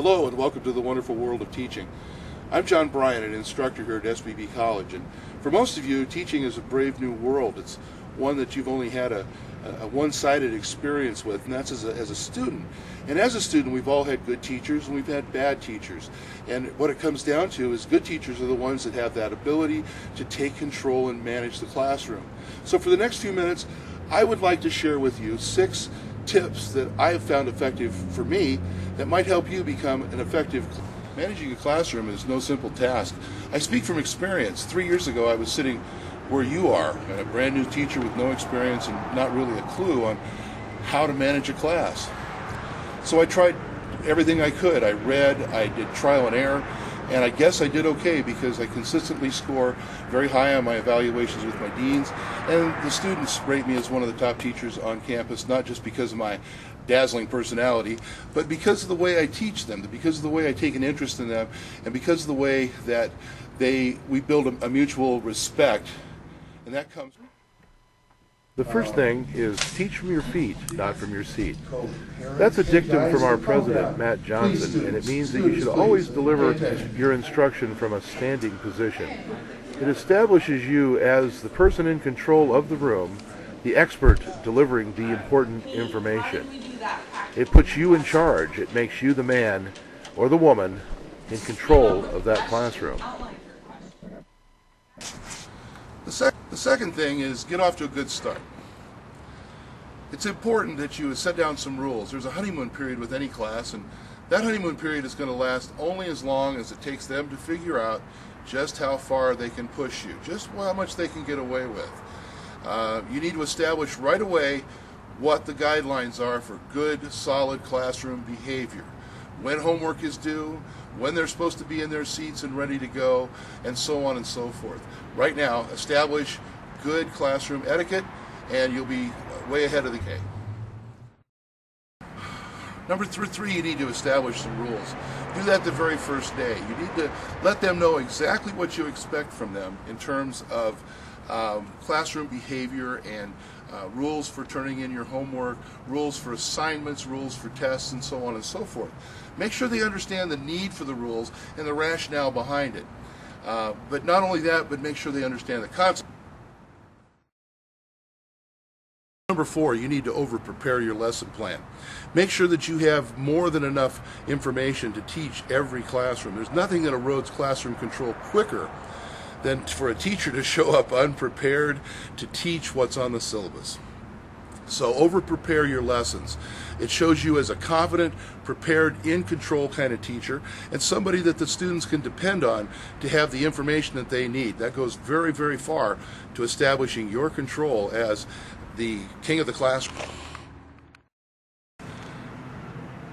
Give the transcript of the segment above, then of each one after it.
Hello and welcome to the wonderful world of teaching. I'm John Bryan, an instructor here at SBB College, and for most of you, teaching is a brave new world. It's one that you've only had a one-sided experience with, and that's as a student. And as a student, we've all had good teachers and we've had bad teachers. And what it comes down to is good teachers are the ones that have that ability to take control and manage the classroom. So for the next few minutes, I would like to share with you 6 tips that I have found effective for me that might help you become an effective. Managing a classroom is no simple task. I speak from experience. 3 years ago I was sitting where you are, a brand new teacher with no experience and not really a clue on how to manage a class. So I tried everything I could. I read, I did trial and error, and I guess I did okay because I consistently score very high on my evaluations with my deans, and the students rate me as one of the top teachers on campus, not just because of my dazzling personality, but because of the way I teach them, because of the way I take an interest in them, and because of the way that we build a mutual respect, and that comes. The first thing is teach from your feet, not from your seat. That's a dictum from our president, Matt Johnson, and it means that you should always deliver your instruction from a standing position. It establishes you as the person in control of the room, the expert delivering the important information. It puts you in charge. It makes you the man or the woman in control of that classroom. The second thing is get off to a good start. It's important that you set down some rules. There's a honeymoon period with any class, and that honeymoon period is going to last only as long as it takes them to figure out just how far they can push you, just how much they can get away with. You need to establish right away what the guidelines are for good, solid classroom behavior. When homework is due, when they're supposed to be in their seats and ready to go, and so on and so forth. Right now, establish good classroom etiquette, and you'll be way ahead of the game. Number 3, you need to establish some rules. Do that the very first day. You need to let them know exactly what you expect from them in terms of classroom behavior and rules for turning in your homework, rules for assignments, rules for tests, and so on and so forth. Make sure they understand the need for the rules and the rationale behind it. But not only that, but make sure they understand the concept. Number 4, you need to over-prepare your lesson plan. Make sure that you have more than enough information to teach every classroom. There's nothing that erodes classroom control quicker than for a teacher to show up unprepared to teach what's on the syllabus. So over-prepare your lessons. It shows you as a confident, prepared, in-control kind of teacher, and somebody that the students can depend on to have the information that they need. That goes very, very far to establishing your control as the king of the classroom.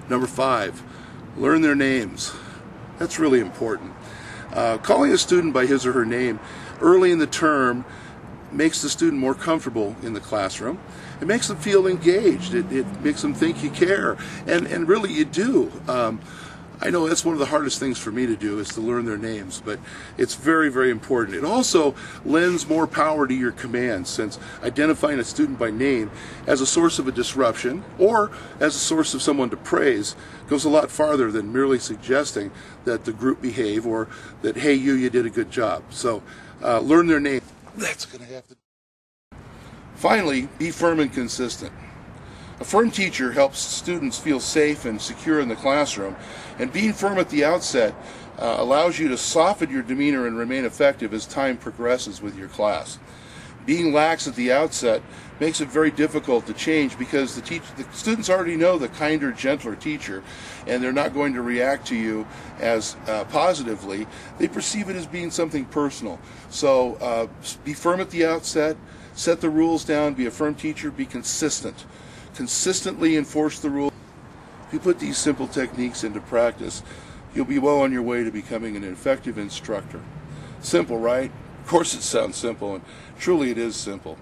Number 5, learn their names. That's really important. Calling a student by his or her name early in the term makes the student more comfortable in the classroom. It makes them feel engaged. It makes them think you care. And really you do. I know that's one of the hardest things for me to do, is to learn their names, but it's very, very important. It also lends more power to your commands, since identifying a student by name as a source of a disruption or as a source of someone to praise goes a lot farther than merely suggesting that the group behave or that, hey, you did a good job. So learn their name. That's going to have to. Finally, be firm and consistent. A firm teacher helps students feel safe and secure in the classroom, and being firm at the outset allows you to soften your demeanor and remain effective as time progresses with your class. Being lax at the outset makes it very difficult to change because the students already know the kinder, gentler teacher, and they're not going to react to you as positively. They perceive it as being something personal. So be firm at the outset, set the rules down, be a firm teacher, be consistent. Consistently enforce the rules. If you put these simple techniques into practice, you'll be well on your way to becoming an effective instructor. Simple, right? Of course it sounds simple, and truly it is simple.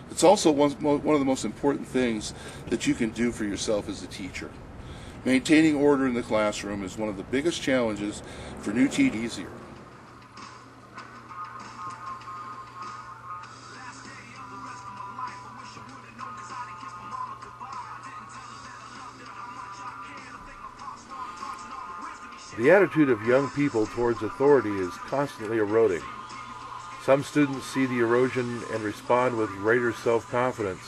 It's also one of the most important things that you can do for yourself as a teacher. Maintaining order in the classroom is one of the biggest challenges for new teachers. Easier. The attitude of young people towards authority is constantly eroding. Some students see the erosion and respond with greater self-confidence.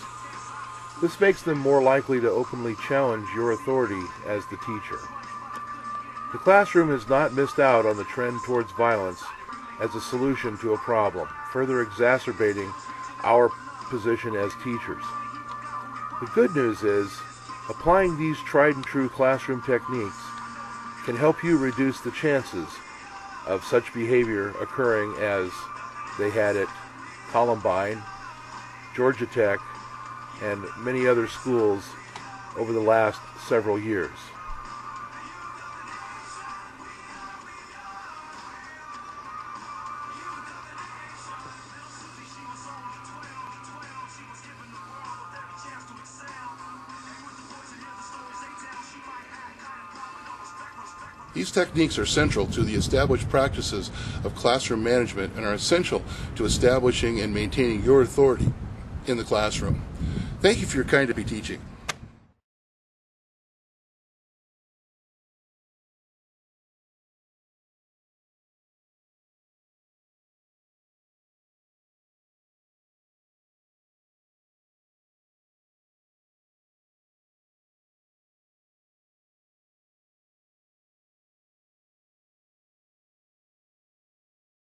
This makes them more likely to openly challenge your authority as the teacher. The classroom has not missed out on the trend towards violence as a solution to a problem, further exacerbating our position as teachers. The good news is, applying these tried and true classroom techniques can help you reduce the chances of such behavior occurring as they had at Columbine, Georgia Tech, and many other schools over the last several years. These techniques are central to the established practices of classroom management and are essential to establishing and maintaining your authority in the classroom. Thank you for your kind to be teaching.